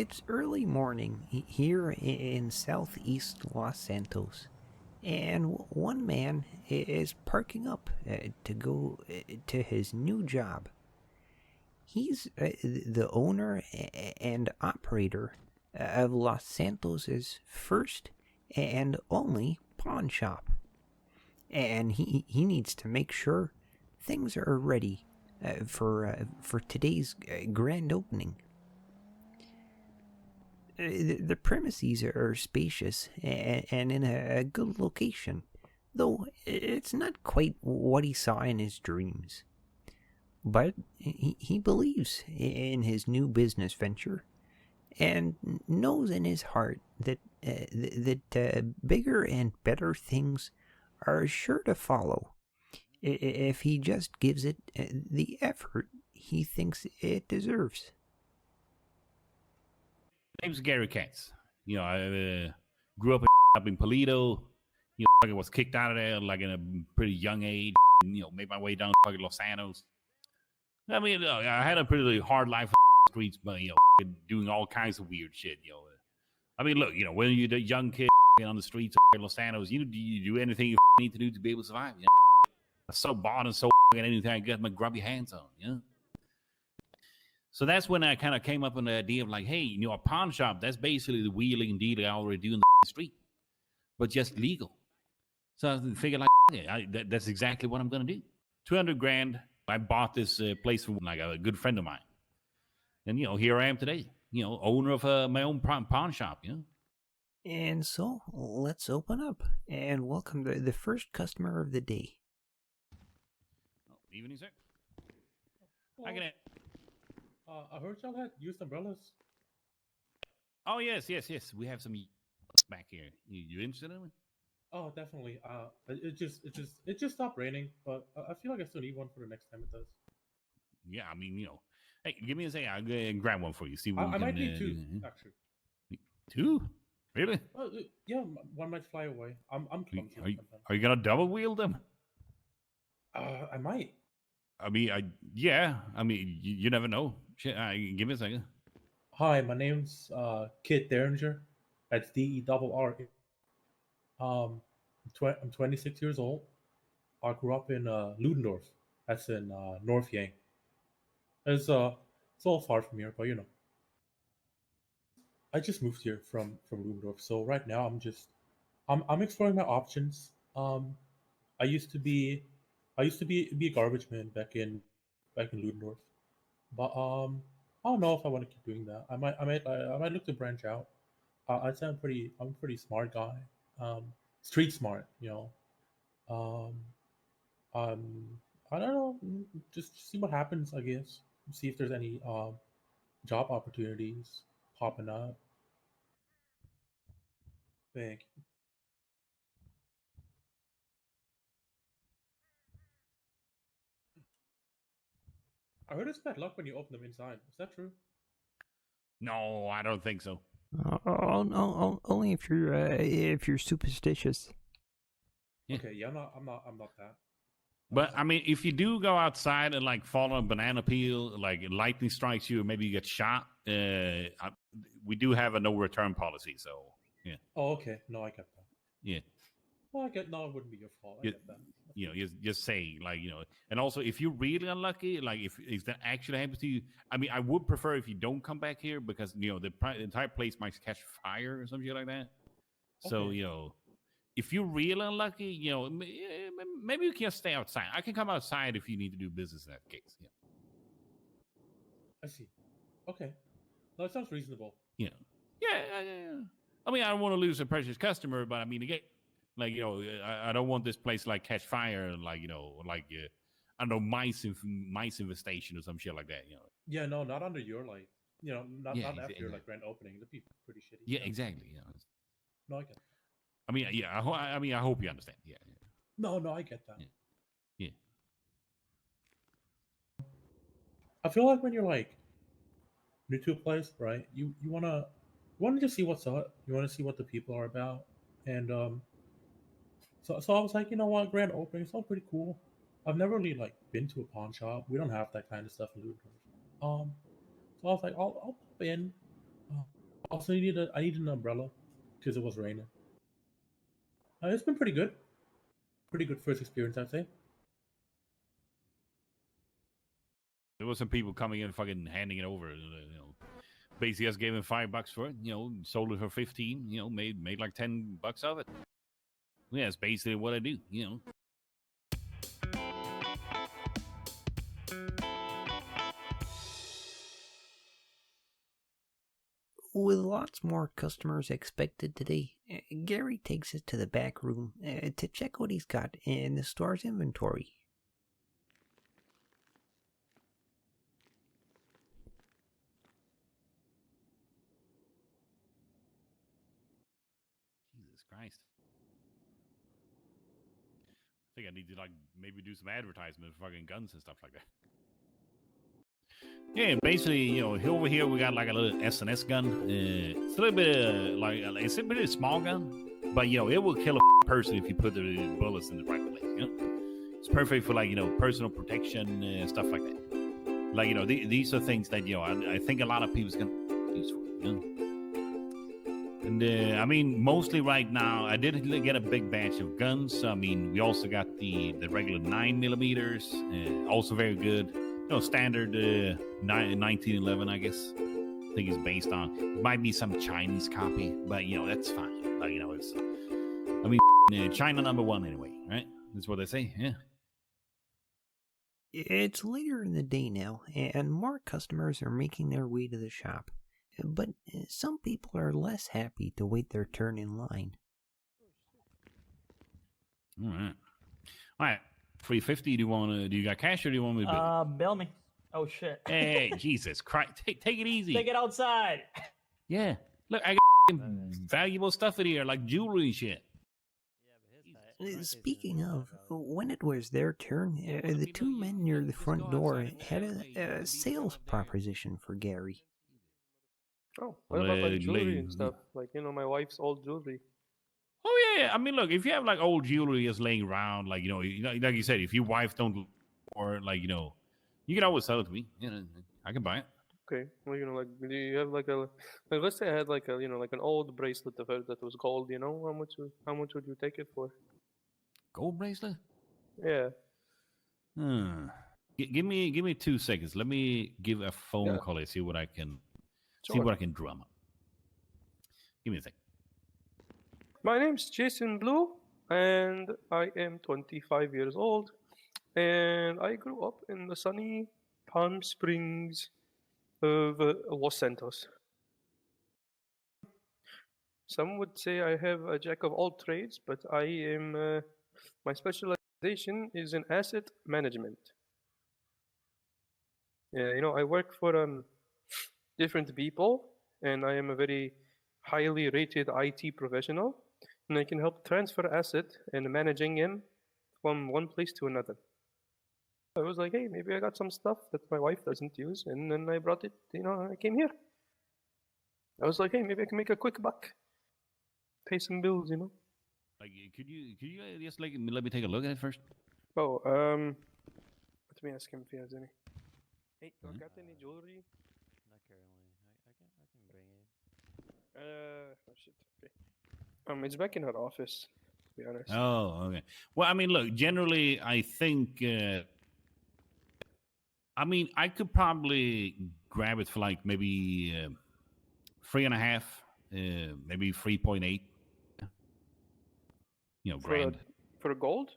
It's early morning here in southeast Los Santos, and one man is parking up to go to his new job. He's the owner and operator of Los Santos's first and only pawn shop, and he needs to make sure things are ready for today's grand opening. The premises are spacious and in a good location, though it's not quite what he saw in his dreams. But he believes in his new business venture and knows in his heart that bigger and better things are sure to follow if he just gives it the effort he thinks it deserves. Name's Garry Katz. I grew up in Polito. I was kicked out of there like in a pretty young age. Made my way down to fucking Los Santos. I mean, I had a pretty hard life on the streets, but doing all kinds of weird shit. I mean, look, when you're a young kid on the streets of Los Santos, you do anything you need to do to be able to survive. I'm so bored and so anything I get my grubby hands on. So that's when I kind of came up with the idea of like, hey, a pawn shop, that's basically the wheeling and dealing I already do in the street, but just legal. So I figured like, that's exactly what I'm going to do. 200 grand. I bought this place from like a good friend of mine. And, here I am today, owner of my own pawn shop, And so let's open up and welcome the first customer of the day. Evening, sir. Well, I heard y'all had used umbrellas. Oh, yes. We have some back here. You interested in it? Oh, definitely. It just stopped raining, but I feel like I still need one for the next time it does. Yeah, I mean, hey, give me a second. I'll go ahead and grab one for you. See what I might need two, actually. Two? Really? Yeah, one might fly away. I'm clumsy. Are you gonna double wield them? I might. I mean, you never know. Shit, give me a second. Hi, my name's Kit Derringer. That's DERR. I'm 26 years old. I grew up in Ludendorff. That's in North Yang. It's a little far from here, but I just moved here from Ludendorff. So right now I'm exploring my options. I used to be a garbage man back in Ludendorff, but I don't know if I want to keep doing that. I might look to branch out. I'd say I'm a pretty smart guy, street smart, Um, I don't know, just see what happens. I guess see if there's any job opportunities popping up. Thank you. I heard it's bad luck when you open them inside. Is that true? No, I don't think so. No, only if you're superstitious. Yeah. Okay, yeah, I'm not that. But I mean, if you do go outside and like fall on a banana peel, like lightning strikes you, or maybe you get shot, we do have a no return policy. So yeah. Oh, okay. No, I get that. Yeah. Well, no, it wouldn't be your fault. I get that. Just saying, like, and also if you're really unlucky, like if that actually happens to you, I mean, I would prefer if you don't come back here because the entire place might catch fire or something like that. Okay. So if you're really unlucky, maybe you can stay outside. I can come outside if you need to do business in that case. Yeah. I see. Okay. No, it sounds reasonable. Yeah. I mean, I don't want to lose a precious customer, but I mean, again, like, I don't want this place like catch fire, like, I don't know, mice infestation or some shit like that, Yeah, no, not under your like, not after your like grand opening. It'd be pretty shitty. Yeah, exactly. No, I get that. I mean, yeah, I hope you understand. Yeah. No, I get that. Yeah. I feel like when you're like new to a place, right? You wanna just see what's up. You wanna see what the people are about, and so I was like, you know what, grand opening sounds pretty cool. I've never really like been to a pawn shop. We don't have that kind of stuff in Ludendorff. So I was like, I'll pop in. Also, I need an umbrella because it was raining. It's been pretty good. Pretty good first experience, I'd say. There was some people coming in, fucking handing it over. Basically, just gave him $5 for it. Sold it for 15. Made like $10 of it. Yeah, that's basically what I do. With lots more customers expected today, Garry takes it to the back room to check what he's got in the store's inventory. Jesus Christ. I think I need to maybe do some advertisement for fucking guns and stuff like that. Yeah, basically, over here we got like a little SNS gun. It's a little bit it's a pretty small gun, but it will kill a person if you put the bullets in the right place. It's perfect for personal protection stuff like that. These are things that I think a lot of people's gonna use for. And I mean, mostly right now, I did get a big batch of guns. I mean, we also got the regular 9mm, also very good. Standard 1911, I guess. I think it's based on. It might be some Chinese copy, but that's fine. It's. I mean, China #1 anyway, right? That's what they say. Yeah. It's later in the day now, and more customers are making their way to the shop. But some people are less happy to wait their turn in line. All right. 350. Do you got cash or do you want me to bill? Bill me. Oh shit. Hey, Jesus Christ! Take it easy. Take it outside. Yeah. Look, I got valuable stuff in here, like jewelry and shit. Speaking of, when it was their turn, the two men near the front door had a sales proposition for Garry. Oh, what about like jewelry and stuff? Like, my wife's old jewelry. Oh yeah. I mean, look, if you have like old jewelry just laying around, like like you said, if your wife don't, or you can always sell it to me. I can buy it. Okay. Well, do you have like let's say I had like like an old bracelet of her that was gold. How much would you take it for? Gold bracelet? Yeah. Give me 2 seconds. Let me give a phone call and see what I can. Sure. See what I can drum up. Give me a second. My name's Jason Blue, and I am 25 years old, and I grew up in the sunny Palm Springs of Los Santos. Some would say I have a jack of all trades, but I am my specialization is in asset management. Yeah, I work for different people, and I am a very highly rated IT professional, and I can help transfer asset and managing them from one place to another. I was like, hey, maybe I got some stuff that my wife doesn't use, and then I brought it, I came here. I was like, hey, maybe I can make a quick buck, pay some bills, Like, could you just let me take a look at it first? Oh, let me ask him if he has any. Hey, do I got any jewelry? Not currently. I can bring it. Oh shit. Okay. It's back in her office, to be honest. Oh, okay. Well, I mean, look, generally, I think, I could probably grab it for like maybe 3.5, maybe 3.8. Grand. For gold?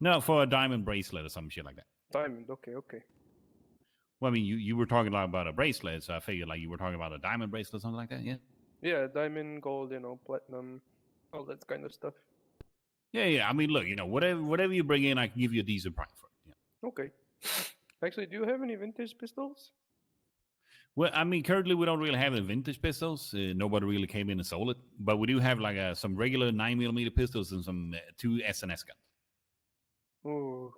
No, for a diamond bracelet or some shit like that. Diamond, okay. Well, I mean, you were talking about a bracelet, so I figured like you were talking about a diamond bracelet or something like that, yeah? Yeah, diamond, gold, platinum, all that kind of stuff. Yeah. I mean, look, whatever you bring in, I can give you a decent price for it. Yeah. Okay. Actually, do you have any vintage pistols? Well, I mean, currently we don't really have any vintage pistols. Nobody really came in and sold it, but we do have like some regular 9mm pistols and some 2 SNS guns. Oh,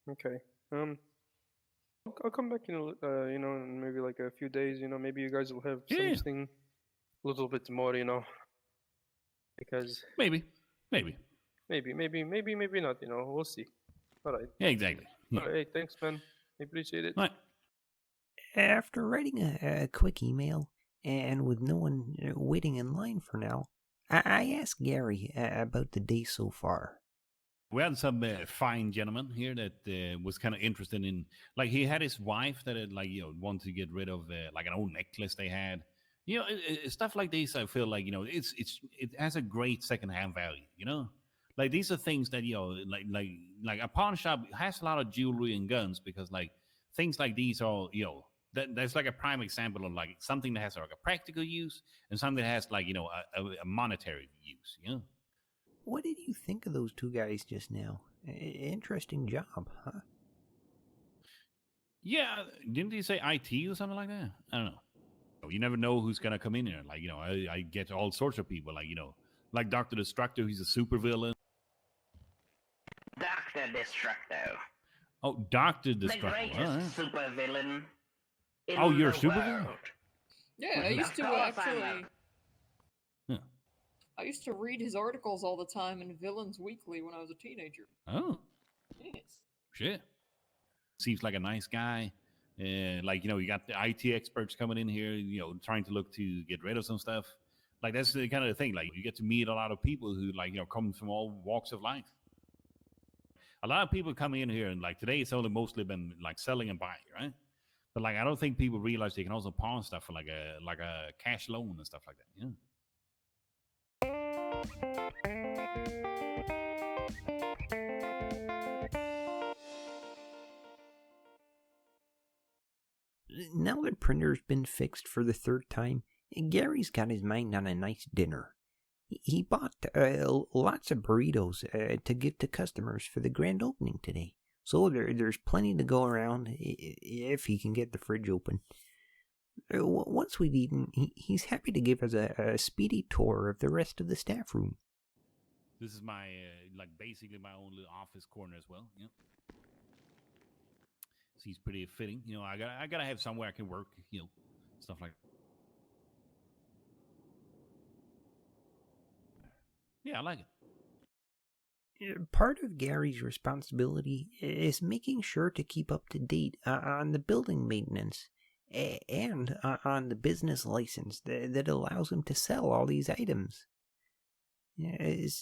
okay. I'll come back in maybe like a few days. Maybe you guys will have something a little bit more. Because maybe not. We'll see. All right. Yeah, exactly. Yeah. All right. Hey, thanks, man. I appreciate it. All right. After writing a quick email, And with no one waiting in line for now, I asked Garry about the day so far. We had some fine gentleman here that was kind of interested in, like, he had his wife that had, like, wanted to get rid of like an old necklace they had. Stuff like this. I feel like it has a great secondhand value. Like these are things that like a pawn shop has a lot of jewelry and guns because like things like these are that's like a prime example of like something that has like a practical use and something that has like a monetary use. What did you think of those two guys just now? Interesting job, huh? Yeah, didn't he say IT or something like that? I don't know. You never know who's gonna come in here. Like I get all sorts of people. Like Doctor Destructo. He's a super villain. Dr. Destructo. Oh, Doctor The Destructo. greatest All right. supervillain in Oh, you're a the supervillain? world. Yeah, I used to Of course I'm actually. Yeah. I used to read his articles all the time in Villains Weekly when I was a teenager. Oh, Yes. shit. Seems like a nice guy. Like you got the IT experts coming in here, trying to look to get rid of some stuff. Like that's the kind of thing. Like you get to meet a lot of people who like come from all walks of life. A lot of people come in here and like today it's only mostly been like selling and buying, right? But like I don't think people realize they can also pawn stuff for like a cash loan and stuff like that. Now that printer's been fixed for the third time, Gary's got his mind on a nice dinner. He bought lots of burritos to give to customers for the grand opening today. So there's plenty to go around if he can get the fridge open. Once we've eaten, he's happy to give us a speedy tour of the rest of the staff room. This is my like basically my own little office corner as well. Seems pretty fitting. I gotta have somewhere I can work. Stuff like. Yeah, I like it. Part of Gary's responsibility is making sure to keep up to date on the building maintenance and on the business license that allows him to sell all these items.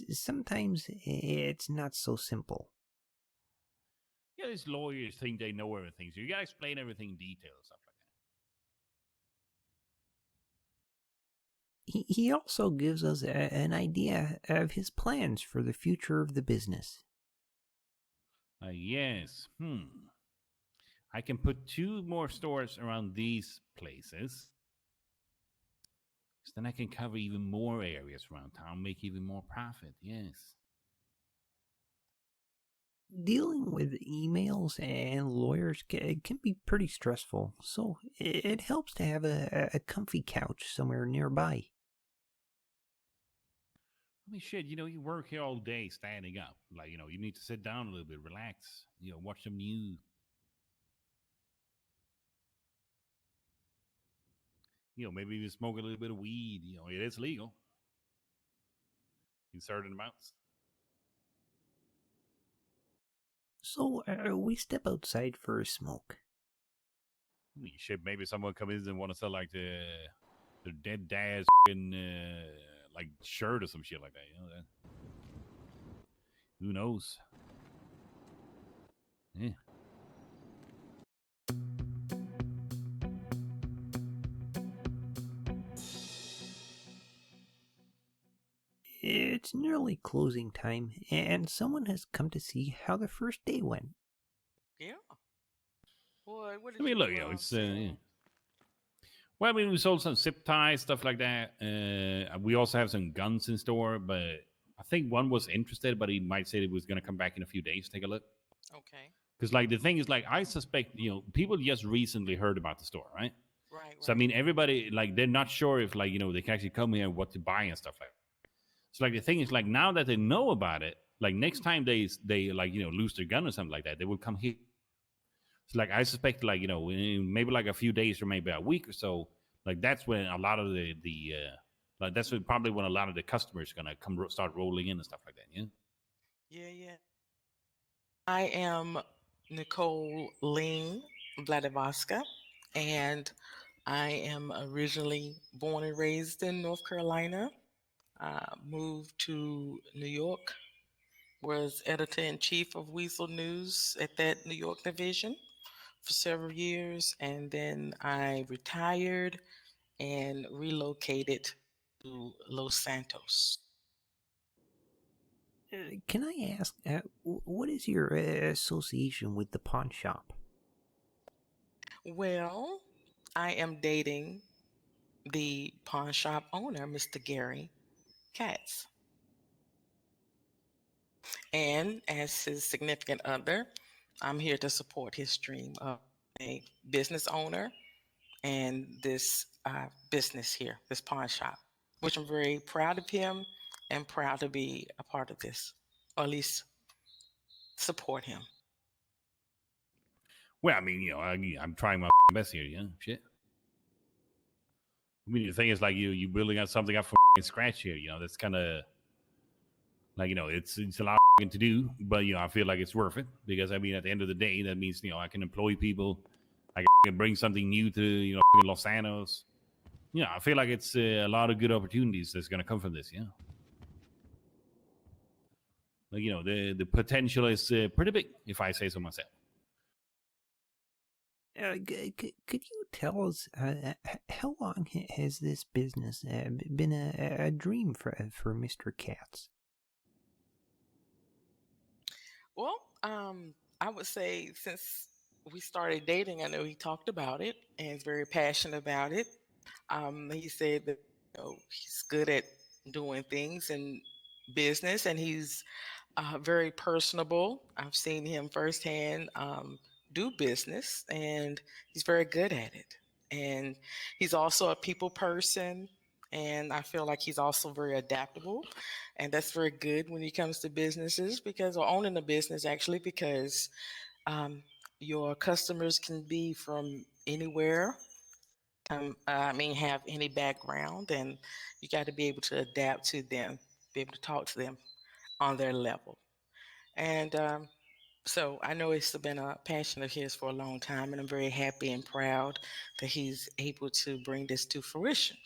Sometimes it's not so simple. Yeah, these lawyers think they know everything, so you gotta explain everything in detail and stuff like that. He also gives us an idea of his plans for the future of the business. Yes. I can put 2 more stores around these places. So then I can cover even more areas around town, make even more profit. Yes. Dealing with emails and lawyers can be pretty stressful, so it helps to have a comfy couch somewhere nearby. I mean, shit, you work here all day standing up. Like, you need to sit down a little bit, relax, watch some news. Maybe even smoke a little bit of weed. It is legal in certain amounts. So we step outside for a smoke. I mean, shit, maybe someone comes in and want to sell like their dead dad's like shirt or some shit like that. Who knows? Yeah. It's nearly closing time, and someone has come to see how the first day went. Yeah. Boy, what did I mean, look, it's yeah. Well, I mean, we sold some zip ties, stuff like that. We also have some guns in store, but I think one was interested, but he might say he was going to come back in a few days. Take a look. Okay. Because, like, the thing is, like, I suspect, people just recently heard about the store, right? Right. So, I mean, everybody, like, they're not sure if, like, they can actually come here and what to buy and stuff like that. So, like, the thing is, like, now that they know about it, like, next time they like, lose their gun or something like that, they will come here. So, like, I suspect, like, maybe like a few days or maybe a week or so, like, that's when a lot of the like, that's probably when a lot of the customers are going to start rolling in and stuff like that, yeah? Yeah. I am Nicole Ling Vladivoska, and I am originally born and raised in North Carolina. Moved to New York, was editor-in-chief of Weasel News at that New York division for several years, and then I retired and relocated to Los Santos. Can I ask, what is your association with the pawn shop? Well, I am dating the pawn shop owner, Mr. Garry Katz. And as his significant other, I'm here to support his dream of a business owner and this business here, this pawn shop, which I'm very proud of him and proud to be a part of this, or at least support him. Well, I mean, I'm trying my best here, shit. I mean, the thing is, like, you building out something up from scratch here, that's kind of, like, it's a lot to do, but, I feel like it's worth it, because, I mean, at the end of the day, that means, I can employ people, I can bring something new to, Los Santos. I feel like it's a lot of good opportunities that's going to come from this, Like, the potential is pretty big, if I say so myself. Could you tell us how long has this business been a dream for Mr. Katz? Well, I would say since we started dating, I know he talked about it and is very passionate about it. He said that he's good at doing things in business, and he's very personable. I've seen him firsthand do business, and he's very good at it. And he's also a people person, and I feel like he's also very adaptable, and that's very good when it comes to businesses, or owning a business actually, because your customers can be from anywhere. Have any background, and you got to be able to adapt to them, be able to talk to them on their level. And so I know it's been a passion of his for a long time, and I'm very happy and proud that he's able to bring this to fruition.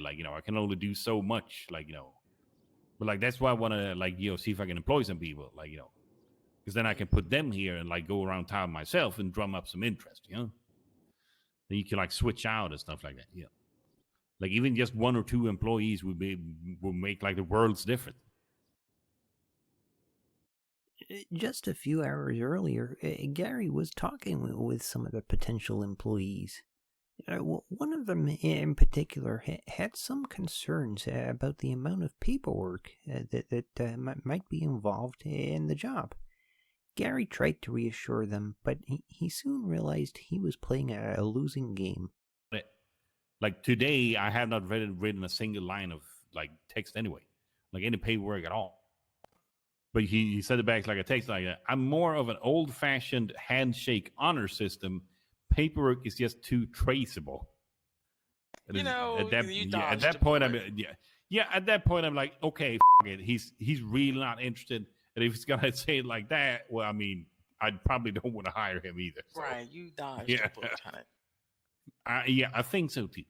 Like, I can only do so much, like, but like, that's why I want to, like, see if I can employ some people, like, because then I can put them here and, like, go around town myself and drum up some interest, Then you can, like, switch out and stuff like that, Like, even just 1 or 2 employees will make, like, the world's difference. Just a few hours earlier, Garry was talking with some of the potential employees. One of them in particular had some concerns about the amount of paperwork that might be involved in the job. Garry tried to reassure them, but he soon realized he was playing a losing game. Like, today, I have not written a single line of, like, text anyway, like any paperwork at all. But he said it back like a text, like, I'm more of an old-fashioned handshake honor system. Paperwork is just too traceable. At that point, at that point, I'm like, okay, it. He's really not interested. And if he's gonna say it like that, well, I mean, I probably don't want to hire him either. So. Right, you dodged the bullet on it. I think so too.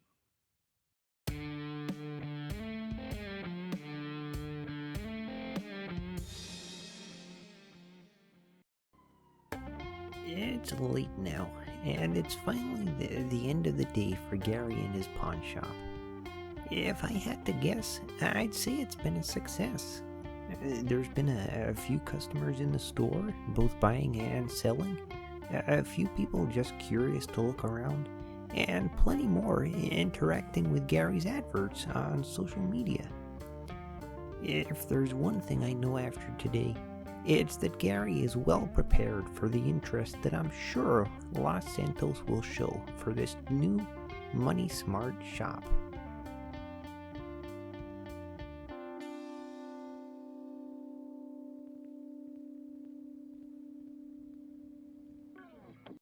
It's late now, and it's finally the end of the day for Garry and his pawn shop. If I had to guess, I'd say it's been a success. There's been a few customers in the store, both buying and selling, a few people just curious to look around, and plenty more interacting with Garry's adverts on social media. If there's one thing I know after today, it's that Garry is well prepared for the interest that I'm sure Los Santos will show for this new money-smart shop.